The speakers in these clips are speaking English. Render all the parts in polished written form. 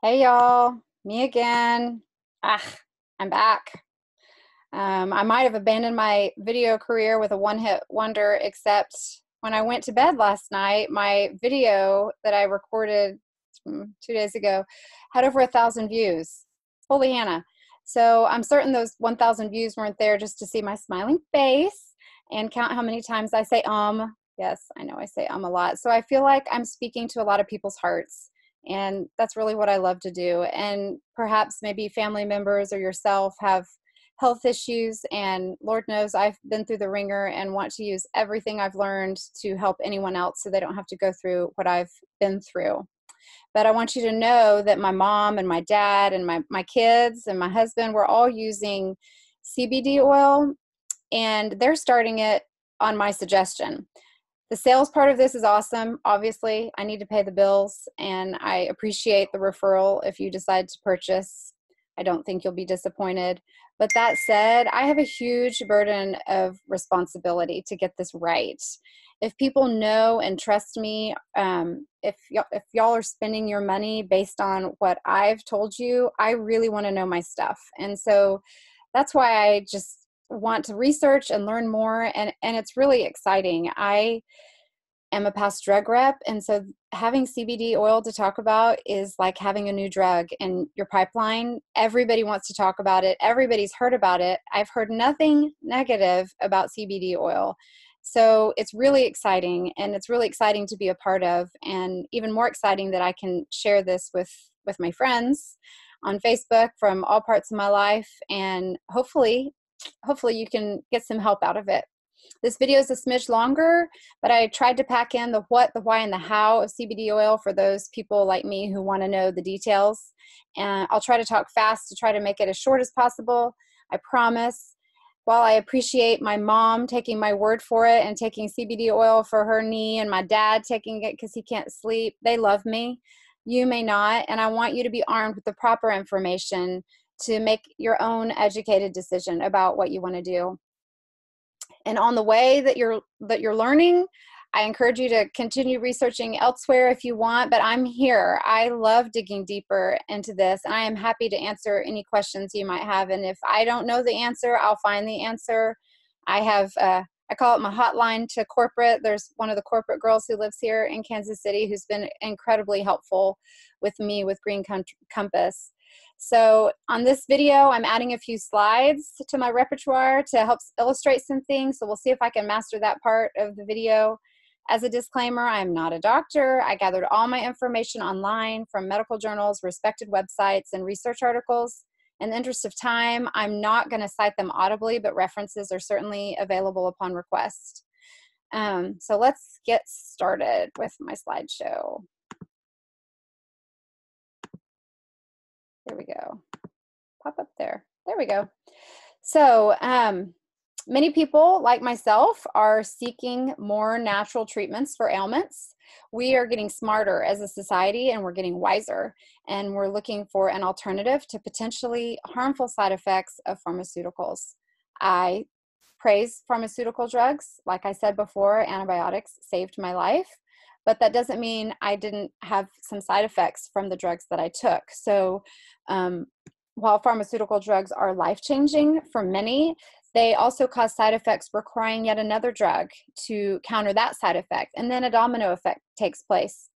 Hey y'all, me again. Ah, I'm back. I might have abandoned my video career with a one-hit wonder, except when I went to bed last night, my video that I recorded 2 days ago had over 1,000 views. Holy Hannah. So I'm certain those 1,000 views weren't there just to see my smiling face and count how many times I say. Yes, I know I say a lot. So I feel like I'm speaking to a lot of people's hearts. And that's really what I love to do. And perhaps maybe family members or yourself have health issues, and Lord knows I've been through the ringer and want to use everything I've learned to help anyone else so they don't have to go through what I've been through. But I want you to know that my mom and my dad and my kids and my husband were all using CBD oil, and they're starting it on my suggestion. The sales part of this is awesome. Obviously, I need to pay the bills, and I appreciate the referral if you decide to purchase. I don't think you'll be disappointed. But that said, I have a huge burden of responsibility to get this right. If people know and trust me, if y'all are spending your money based on what I've told you, I really want to know my stuff. And so that's why I just want to research and learn more. And it's really exciting. I am a past drug rep, and so having CBD oil to talk about is like having a new drug in your pipeline. Everybody wants to talk about it. Everybody's heard about it. I've heard nothing negative about CBD oil. So it's really exciting, and it's really exciting to be a part of, and even more exciting that I can share this with my friends on Facebook from all parts of my life, and hopefully you can get some help out of it. This video is a smidge longer, but I tried to pack in the what, the why, and the how of CBD oil for those people like me who want to know the details. And I'll try to talk fast to try to make it as short as possible. I promise. While I appreciate my mom taking my word for it and taking CBD oil for her knee, and my dad taking it because he can't sleep, they love me. You may not, and I want you to be armed with the proper information to make your own educated decision about what you want to do. And on the way that you're learning, I encourage you to continue researching elsewhere if you want, but I'm here. I love digging deeper into this, and I am happy to answer any questions you might have. And if I don't know the answer, I'll find the answer. I have, I call it my hotline to corporate. There's one of the corporate girls who lives here in Kansas City who's been incredibly helpful with me with Green Compass. So on this video, I'm adding a few slides to my repertoire to help illustrate some things. So we'll see if I can master that part of the video. As a disclaimer, I'm not a doctor. I gathered all my information online from medical journals, respected websites, and research articles. In the interest of time, I'm not going to cite them audibly, but references are certainly available upon request. So let's get started with my slideshow. There we go. Pop up there. There we go. So many people like myself are seeking more natural treatments for ailments. We are getting smarter as a society, and we're getting wiser, and we're looking for an alternative to potentially harmful side effects of pharmaceuticals. I praise pharmaceutical drugs. Like I said before, antibiotics saved my life, but that doesn't mean I didn't have some side effects from the drugs that I took. So while pharmaceutical drugs are life-changing for many, they also cause side effects requiring yet another drug to counter that side effect. And then a domino effect takes place.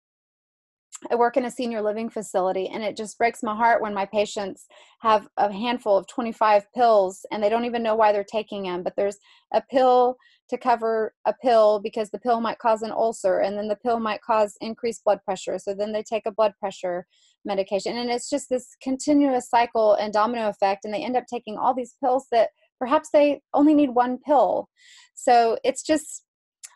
I work in a senior living facility, and it just breaks my heart when my patients have a handful of 25 pills and they don't even know why they're taking them. But there's a pill to cover a pill because the pill might cause an ulcer, and then the pill might cause increased blood pressure. So then they take a blood pressure medication. And it's just this continuous cycle and domino effect, and they end up taking all these pills that perhaps they only need one pill. So it's just,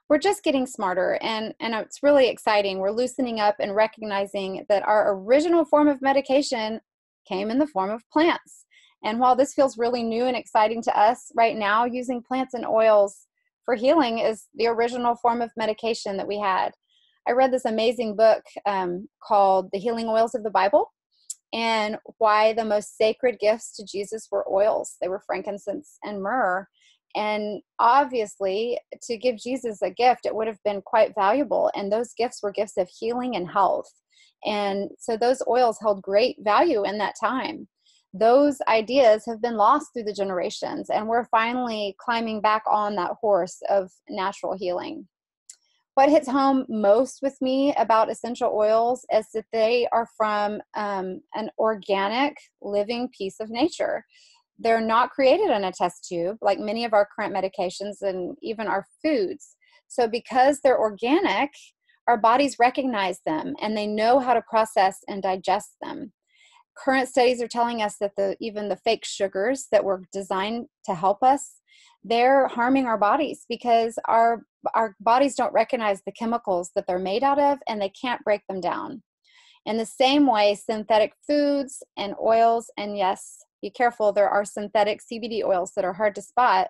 we're just getting smarter, and it's really exciting. We're loosening up and recognizing that our original form of medication came in the form of plants. And while this feels really new and exciting to us right now, using plants and oils for healing is the original form of medication that we had. I read this amazing book called The Healing Oils of the Bible, and why the most sacred gifts to Jesus were oils. They were frankincense and myrrh. And obviously, to give Jesus a gift, it would have been quite valuable. And those gifts were gifts of healing and health. And so those oils held great value in that time. Those ideas have been lost through the generations, and we're finally climbing back on that horse of natural healing. What hits home most with me about essential oils is that they are from an organic, living piece of nature. They're not created in a test tube like many of our current medications and even our foods. So because they're organic, our bodies recognize them and they know how to process and digest them. Current studies are telling us that even the fake sugars that were designed to help us, they're harming our bodies because our bodies don't recognize the chemicals that they're made out of, and they can't break them down. In the same way, synthetic foods and oils, and yes, be careful, there are synthetic CBD oils that are hard to spot,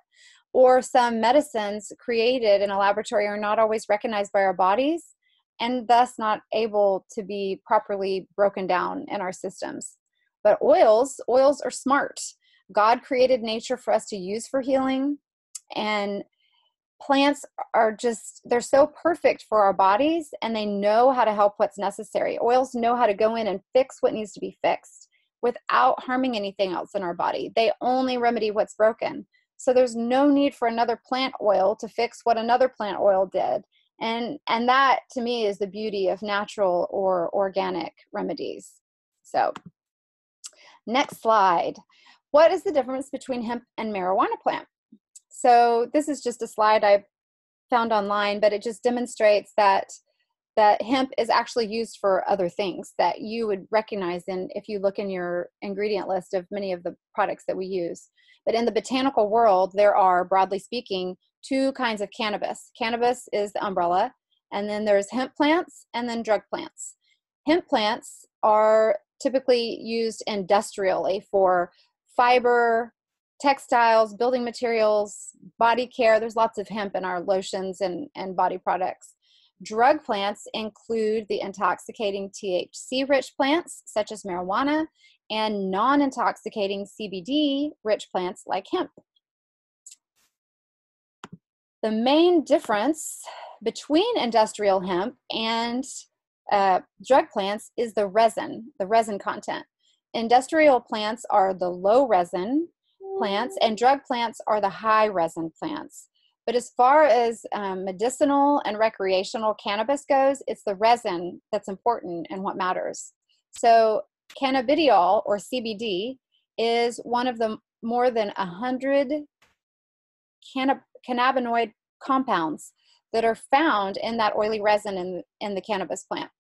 or some medicines created in a laboratory are not always recognized by our bodies, and thus not able to be properly broken down in our systems. But oils are smart. God created nature for us to use for healing, and plants are they're so perfect for our bodies, and they know how to help what's necessary. Oils know how to go in and fix what needs to be fixed without harming anything else in our body. They only remedy what's broken. So there's no need for another plant oil to fix what another plant oil did. And that, to me, is the beauty of natural or organic remedies. So next slide. What is the difference between hemp and marijuana plant? So this is just a slide I found online, but it just demonstrates that hemp is actually used for other things that you would recognize if you look in your ingredient list of many of the products that we use. But in the botanical world, there are, broadly speaking, two kinds of cannabis. Cannabis is the umbrella, and then there's hemp plants and then drug plants. Hemp plants are typically used industrially for fiber, textiles, building materials, body care. There's lots of hemp in our lotions and body products. Drug plants include the intoxicating THC-rich plants, such as marijuana, and non-intoxicating CBD-rich plants like hemp. The main difference between industrial hemp and drug plants is the resin content. Industrial plants are the low resin plants, and drug plants are the high resin plants. But as far as medicinal and recreational cannabis goes, it's the resin that's important and what matters. So cannabidiol, or CBD, is one of the more than 100 cannabinoid compounds that are found in that oily resin in the cannabis plant.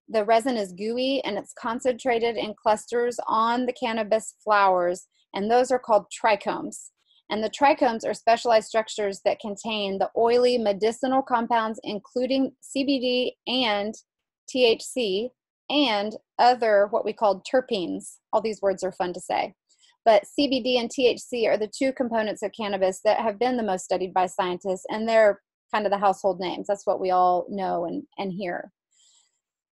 The resin is gooey and it's concentrated in clusters on the cannabis flowers, and those are called trichomes. And the trichomes are specialized structures that contain the oily medicinal compounds, including CBD and THC and other what we call terpenes. All these words are fun to say. But CBD and THC are the two components of cannabis that have been the most studied by scientists, and they're kind of the household names. That's what we all know and hear.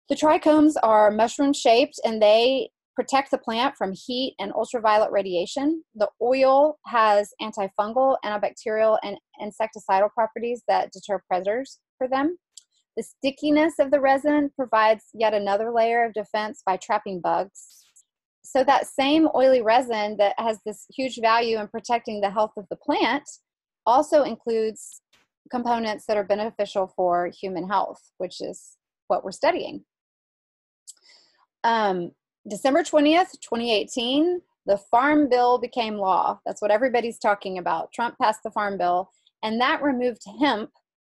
The trichomes are mushroom-shaped, and they protect the plant from heat and ultraviolet radiation. The oil has antifungal, antibacterial, and insecticidal properties that deter predators for them. The stickiness of the resin provides yet another layer of defense by trapping bugs. So that same oily resin that has this huge value in protecting the health of the plant also includes components that are beneficial for human health, which is what we're studying. December 20th, 2018, the Farm Bill became law. That's what everybody's talking about. Trump passed the Farm Bill, and that removed hemp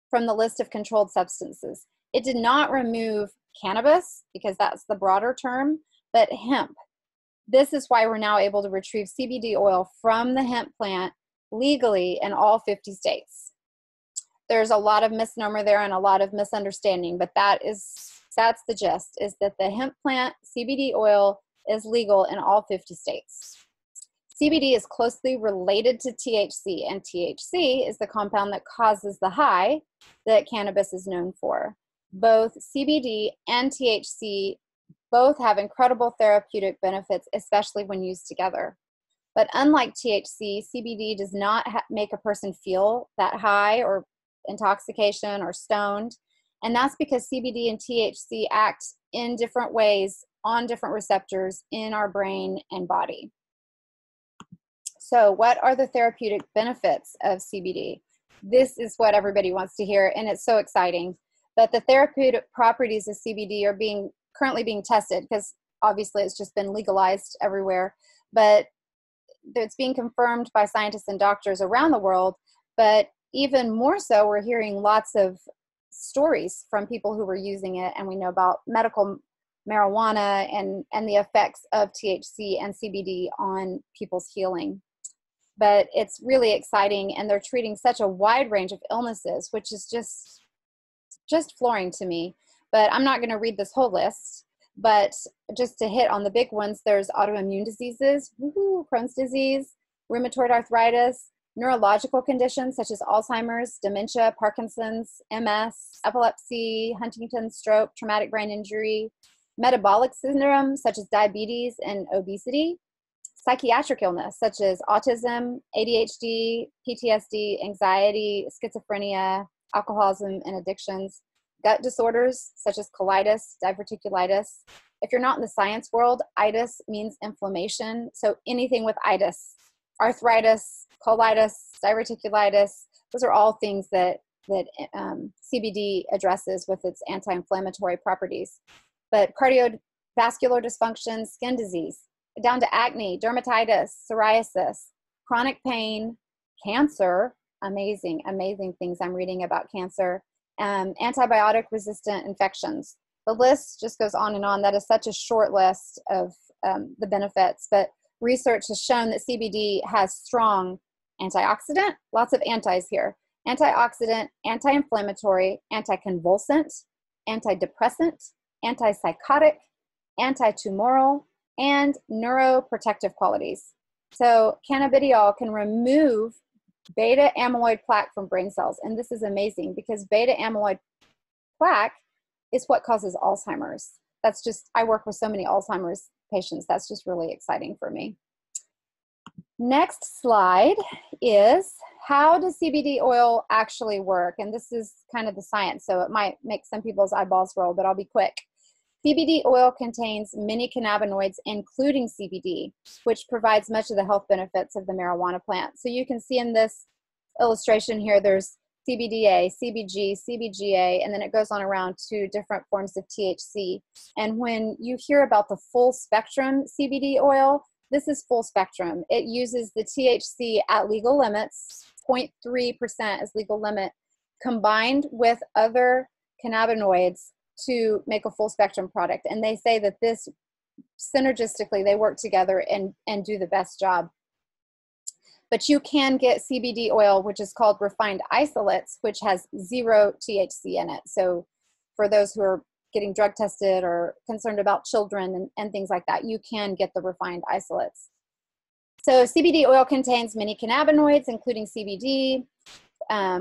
from the list of controlled substances. It did not remove cannabis, because that's the broader term, but hemp. This is why we're now able to retrieve CBD oil from the hemp plant legally in all 50 states. There's a lot of misnomer there and a lot of misunderstanding, but that's the gist, is that the hemp plant CBD oil is legal in all 50 states. CBD is closely related to THC, and THC is the compound that causes the high that cannabis is known for. Both CBD and THC both have incredible therapeutic benefits, especially when used together. But unlike THC, CBD does not make a person feel that high or intoxication or stoned. And that's because CBD and THC act in different ways on different receptors in our brain and body. So what are the therapeutic benefits of CBD? This is what everybody wants to hear, and it's so exciting. But the therapeutic properties of CBD are currently being tested, because obviously it's just been legalized everywhere. But it's being confirmed by scientists and doctors around the world. But even more so, we're hearing lots of stories from people who were using it, and we know about medical marijuana and the effects of THC and CBD on people's healing. But it's really exciting, and they're treating such a wide range of illnesses, which is just flooring to me. But I'm not going to read this whole list, but just to hit on the big ones, there's autoimmune diseases, Crohn's disease, rheumatoid arthritis, neurological conditions such as Alzheimer's, dementia, Parkinson's, MS, epilepsy, Huntington's, stroke, traumatic brain injury, metabolic syndrome such as diabetes and obesity, psychiatric illness such as autism, ADHD, PTSD, anxiety, schizophrenia, alcoholism and addictions, gut disorders such as colitis, diverticulitis. If you're not in the science world, itis means inflammation. So anything with itis, arthritis, colitis, diverticulitis, those are all things that CBD addresses with its anti-inflammatory properties. But cardiovascular dysfunction, skin disease, down to acne, dermatitis, psoriasis, chronic pain, cancer, amazing things I'm reading about cancer, antibiotic resistant infections. The list just goes on and on. That is such a short list of the benefits, but research has shown that CBD has strong antioxidant, lots of antis here, antioxidant, anti-inflammatory, anticonvulsant, antidepressant, antipsychotic, antitumoral, and neuroprotective qualities. So cannabidiol can remove beta amyloid plaque from brain cells. And this is amazing because beta amyloid plaque is what causes Alzheimer's. That's just, I work with so many Alzheimer's patients. That's just really exciting for me. Next slide is, how does CBD oil actually work? And this is kind of the science, so it might make some people's eyeballs roll, but I'll be quick. CBD oil contains many cannabinoids, including CBD, which provides much of the health benefits of the marijuana plant. So you can see in this illustration here, there's CBDA, CBG, CBGA, and then it goes on around to different forms of THC. And when you hear about the full spectrum CBD oil, this is full spectrum. It uses the THC at legal limits, 0.3% is legal limit, combined with other cannabinoids to make a full spectrum product. And they say that this synergistically, they work together and do the best job. But you can get CBD oil, which is called refined isolates, which has 0 THC in it. So for those who are getting drug tested or concerned about children and things like that, you can get the refined isolates. So CBD oil contains many cannabinoids, including CBD,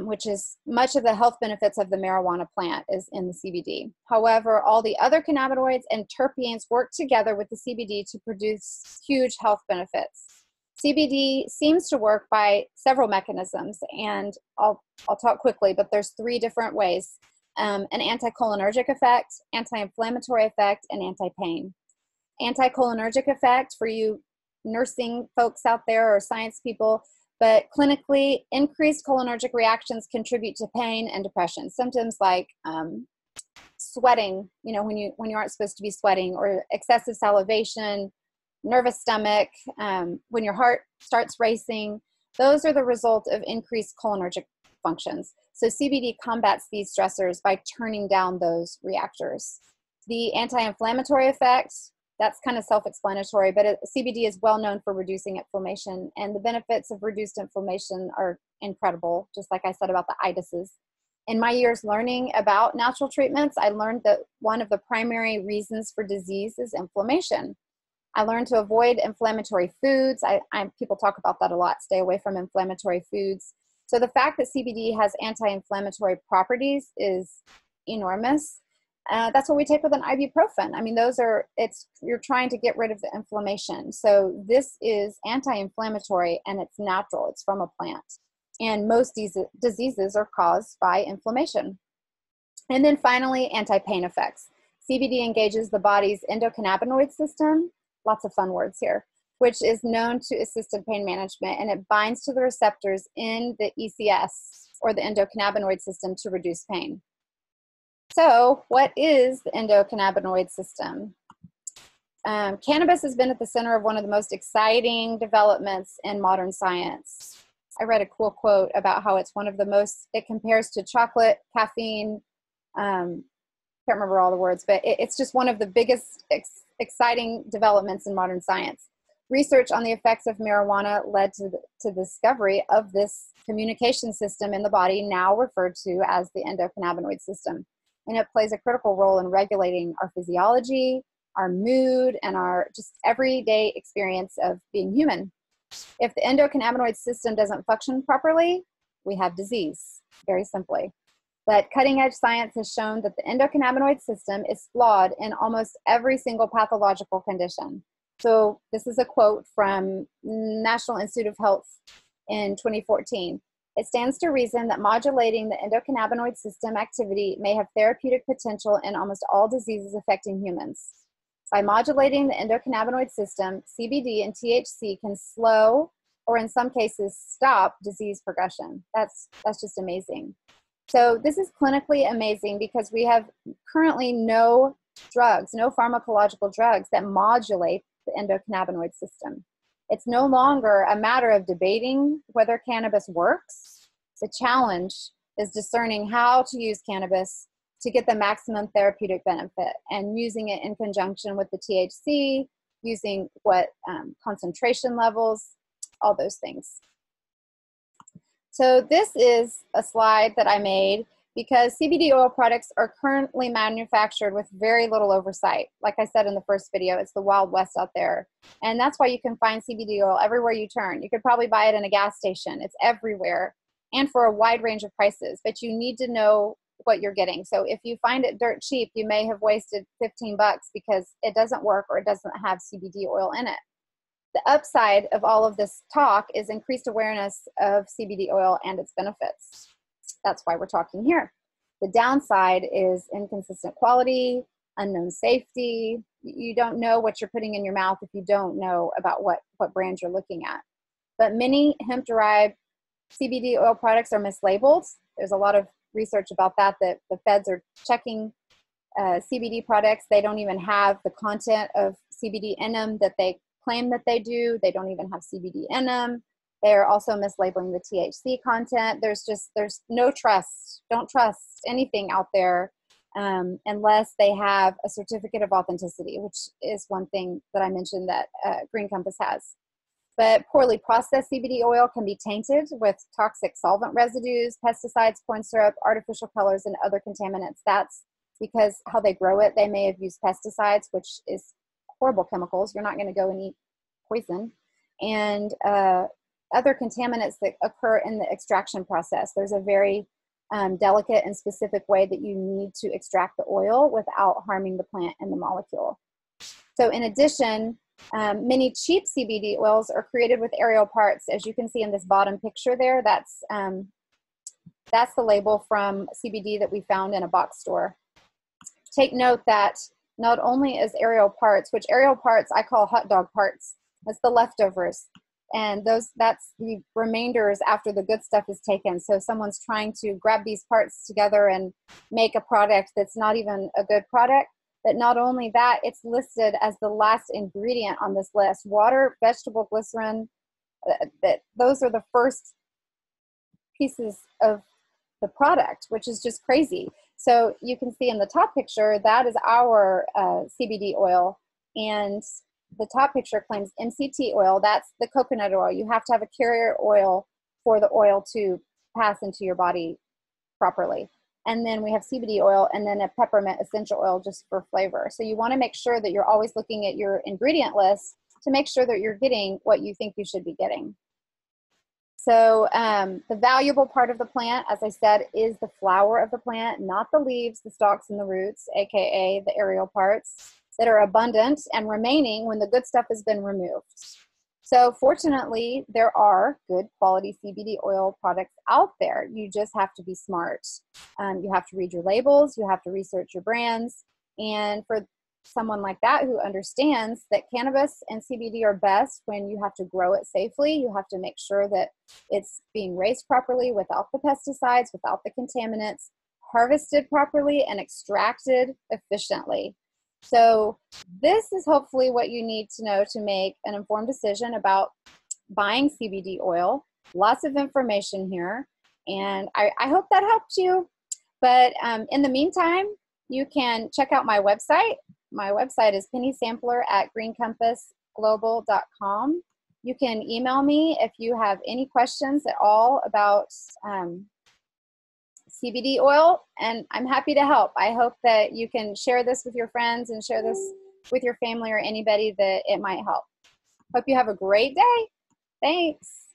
which is much of the health benefits of the marijuana plant is in the CBD. However, all the other cannabinoids and terpenes work together with the CBD to produce huge health benefits. CBD seems to work by several mechanisms, and I'll talk quickly, but there's 3 different ways. An anticholinergic effect, anti-inflammatory effect, and anti-pain. Anticholinergic effect for you nursing folks out there or science people, but clinically, increased cholinergic reactions contribute to pain and depression. Symptoms like sweating, you know, when you aren't supposed to be sweating, or excessive salivation, nervous stomach, when your heart starts racing, those are the result of increased cholinergic functions. So CBD combats these stressors by turning down those reactors. The anti-inflammatory effect, that's kind of self-explanatory, but CBD is well known for reducing inflammation, and the benefits of reduced inflammation are incredible, just like I said about the itises. In my years learning about natural treatments, I learned that one of the primary reasons for disease is inflammation. I learned to avoid inflammatory foods. People talk about that a lot, stay away from inflammatory foods. So the fact that CBD has anti-inflammatory properties is enormous. That's what we take with an ibuprofen. I mean, you're trying to get rid of the inflammation. So this is anti-inflammatory and it's natural. It's from a plant. And most diseases are caused by inflammation. And then finally, anti-pain effects. CBD engages the body's endocannabinoid system, lots of fun words here, which is known to assist in pain management, and it binds to the receptors in the ECS, or the endocannabinoid system, to reduce pain. So what is the endocannabinoid system? Cannabis has been at the center of one of the most exciting developments in modern science. I read a cool quote about how it's one of the most, it compares to chocolate, caffeine, can't remember all the words, but it's just one of the biggest exciting developments in modern science. Research on the effects of marijuana led to the discovery of this communication system in the body, now referred to as the endocannabinoid system. And it plays a critical role in regulating our physiology, our mood, and our just everyday experience of being human. If the endocannabinoid system doesn't function properly, we have disease, very simply. But cutting-edge science has shown that the endocannabinoid system is flawed in almost every single pathological condition. So this is a quote from National Institute of Health in 2014. It stands to reason that modulating the endocannabinoid system activity may have therapeutic potential in almost all diseases affecting humans. By modulating the endocannabinoid system, CBD and THC can slow, or in some cases stop, disease progression. That's just amazing. So this is clinically amazing because we have currently no drugs, no pharmacological drugs that modulate the endocannabinoid system. It's no longer a matter of debating whether cannabis works. The challenge is discerning how to use cannabis to get the maximum therapeutic benefit, and using it in conjunction with the THC, using what concentration levels, all those things. So this is a slide that I made because CBD oil products are currently manufactured with very little oversight. Like I said in the first video, it's the Wild West out there. And that's why you can find CBD oil everywhere you turn. You could probably buy it in a gas station. It's everywhere and for a wide range of prices, but you need to know what you're getting. So if you find it dirt cheap, you may have wasted 15 bucks because it doesn't work or it doesn't have CBD oil in it. The upside of all of this talk is increased awareness of CBD oil and its benefits. That's why we're talking here. The downside is inconsistent quality, unknown safety. You don't know what you're putting in your mouth if you don't know about what brand you're looking at. But many hemp-derived CBD oil products are mislabeled. There's a lot of research about that the feds are checking CBD products. They don't even have the content of CBD in them that they claim that they do. They don't even have CBD in them. They're also mislabeling the THC content. There's no trust. Don't trust anything out there unless they have a certificate of authenticity, which is one thing that I mentioned that Green Compass has. But poorly processed CBD oil can be tainted with toxic solvent residues, pesticides, corn syrup, artificial colors, and other contaminants. That's because how they grow it, they may have used pesticides, which is horrible chemicals. You're not going to go and eat poison. And other contaminants that occur in the extraction process. There's a very delicate and specific way that you need to extract the oil without harming the plant and the molecule. So in addition, many cheap CBD oils are created with aerial parts. As you can see in this bottom picture there, that's the label from CBD that we found in a box store. Take note that not only is aerial parts, which aerial parts I call hot dog parts, that's the leftovers. And that's the remainders after the good stuff is taken. So someone's trying to grab these parts together and make a product that's not even a good product. But not only that, it's listed as the last ingredient on this list. Water, vegetable glycerin, those are the first pieces of the product, which is just crazy. So you can see in the top picture, that is our CBD oil. And the top picture claims MCT oil. That's the coconut oil. You have to have a carrier oil for the oil to pass into your body properly. And then we have CBD oil and then a peppermint essential oil just for flavor. So you want to make sure that you're always looking at your ingredient list to make sure that you're getting what you think you should be getting. So the valuable part of the plant, as I said, is the flower of the plant, not the leaves, the stalks, and the roots, aka the aerial parts that are abundant and remaining when the good stuff has been removed. So fortunately, there are good quality CBD oil products out there. You just have to be smart. You have to read your labels, you have to research your brands, and for someone like that who understands that cannabis and CBD are best when you have to grow it safely, you have to make sure that it's being raised properly without the pesticides, without the contaminants, harvested properly, and extracted efficiently. So this is hopefully what you need to know to make an informed decision about buying CBD oil. Lots of information here, and I hope that helped you. But in the meantime, you can check out my website. My website is pennysampler@greencompassglobal.com. You can email me if you have any questions at all about CBD oil, and I'm happy to help. I hope that you can share this with your friends and share this with your family or anybody that it might help. Hope you have a great day. Thanks.